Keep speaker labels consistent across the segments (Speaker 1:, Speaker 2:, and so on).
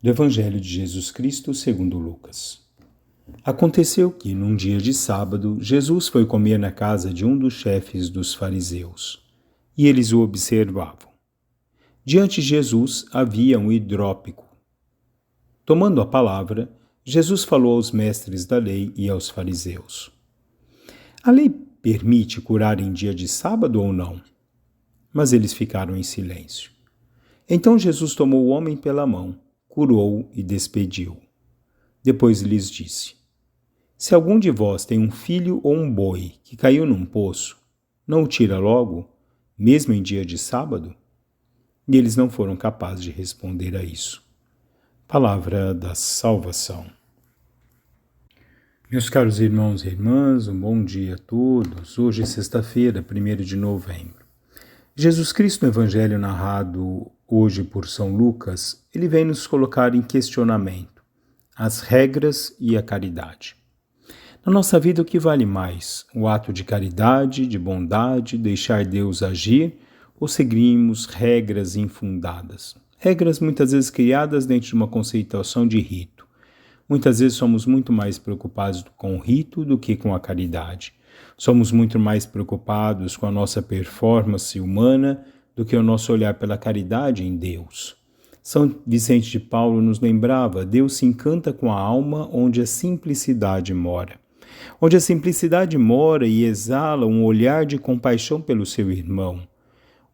Speaker 1: Do Evangelho de Jesus Cristo segundo Lucas. Aconteceu que, num dia de sábado, Jesus foi comer na casa de um dos chefes dos fariseus, e eles o observavam. Diante de Jesus havia um hidrópico. Tomando a palavra, Jesus falou aos mestres da lei e aos fariseus. A lei permite curar em dia de sábado ou não? Mas eles ficaram em silêncio. Então Jesus tomou o homem pela mão, curou e despediu. Depois lhes disse: Se algum de vós tem um filho ou um boi que caiu num poço, não o tira logo, mesmo em dia de sábado? E eles não foram capazes de responder a isso. Palavra da salvação. Meus caros irmãos e irmãs, um bom dia a todos. Hoje é sexta-feira, 1º de novembro. Jesus Cristo, no Evangelho narrado hoje por São Lucas, ele vem nos colocar em questionamento as regras e a caridade. Na nossa vida, o que vale mais? O ato de caridade, de bondade, deixar Deus agir, ou seguimos regras infundadas? Regras muitas vezes criadas dentro de uma conceituação de rito. Muitas vezes somos muito mais preocupados com o rito do que com a caridade. Somos muito mais preocupados com a nossa performance humana do que o nosso olhar pela caridade em Deus. São Vicente de Paulo nos lembrava: Deus se encanta com a alma onde a simplicidade mora. Onde a simplicidade mora e exala um olhar de compaixão pelo seu irmão.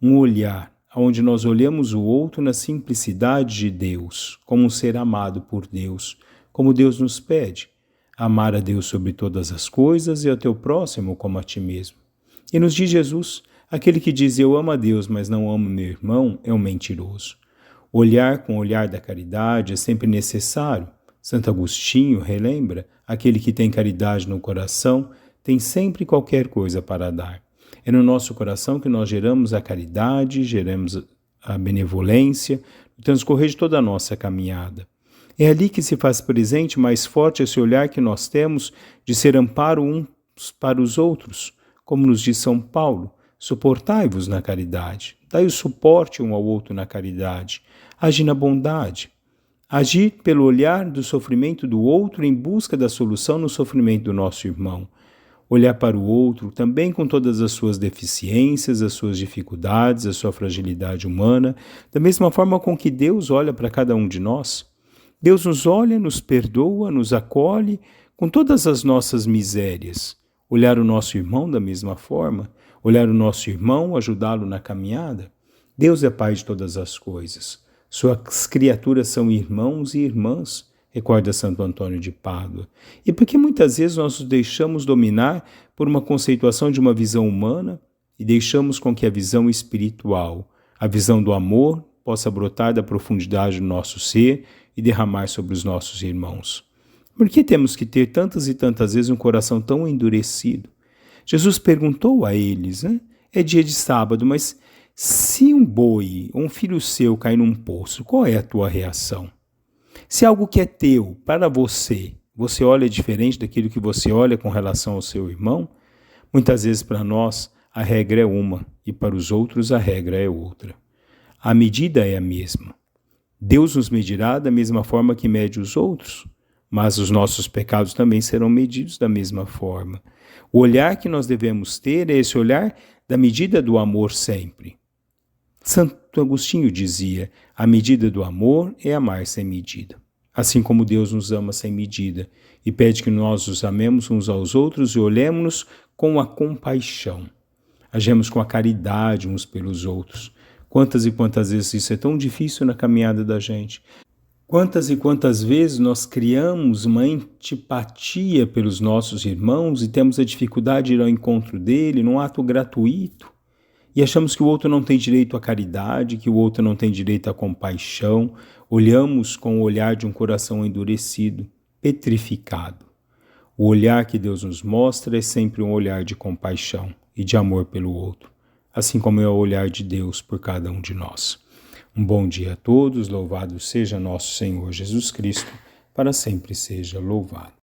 Speaker 1: Um olhar onde nós olhamos o outro na simplicidade de Deus, como um ser amado por Deus, como Deus nos pede. Amar a Deus sobre todas as coisas e ao teu próximo como a ti mesmo. E nos diz Jesus: aquele que diz eu amo a Deus, mas não amo meu irmão, é um mentiroso. Olhar com o olhar da caridade é sempre necessário. Santo Agostinho relembra: aquele que tem caridade no coração tem sempre qualquer coisa para dar. É no nosso coração que nós geramos a caridade, geramos a benevolência, no transcorrer de toda a nossa caminhada. É ali que se faz presente mais forte esse olhar que nós temos de ser amparo uns para os outros, como nos diz São Paulo: suportai-vos na caridade, dai o suporte um ao outro na caridade, agi na bondade. Agir pelo olhar do sofrimento do outro em busca da solução no sofrimento do nosso irmão. Olhar para o outro também com todas as suas deficiências, as suas dificuldades, a sua fragilidade humana, da mesma forma com que Deus olha para cada um de nós. Deus nos olha, nos perdoa, nos acolhe com todas as nossas misérias. Olhar o nosso irmão da mesma forma, olhar o nosso irmão, ajudá-lo na caminhada. Deus é Pai de todas as coisas. Suas criaturas são irmãos e irmãs, recorda Santo Antônio de Pádua. E porque muitas vezes nós nos deixamos dominar por uma conceituação de uma visão humana e deixamos com que a visão espiritual, a visão do amor, possa brotar da profundidade do nosso ser e derramar sobre os nossos irmãos. Por que temos que ter tantas e tantas vezes um coração tão endurecido? Jesus perguntou a eles, é dia de sábado, mas se um boi ou um filho seu cai num poço, qual é a tua reação? Se algo que é teu, para você, você olha diferente daquilo que você olha com relação ao seu irmão, muitas vezes para nós a regra é uma e para os outros a regra é outra. A medida é a mesma. Deus nos medirá da mesma forma que mede os outros, mas os nossos pecados também serão medidos da mesma forma. O olhar que nós devemos ter é esse olhar da medida do amor sempre. Santo Agostinho dizia: a medida do amor é amar sem medida. Assim como Deus nos ama sem medida e pede que nós os amemos uns aos outros e olhemos-nos com a compaixão. Agemos com a caridade uns pelos outros. Quantas e quantas vezes isso é tão difícil na caminhada da gente? Quantas e quantas vezes nós criamos uma antipatia pelos nossos irmãos e temos a dificuldade de ir ao encontro dele num ato gratuito e achamos que o outro não tem direito à caridade, que o outro não tem direito à compaixão, olhamos com o olhar de um coração endurecido, petrificado. O olhar que Deus nos mostra é sempre um olhar de compaixão e de amor pelo outro, assim como é o olhar de Deus por cada um de nós. Um bom dia a todos, louvado seja nosso Senhor Jesus Cristo, para sempre seja louvado.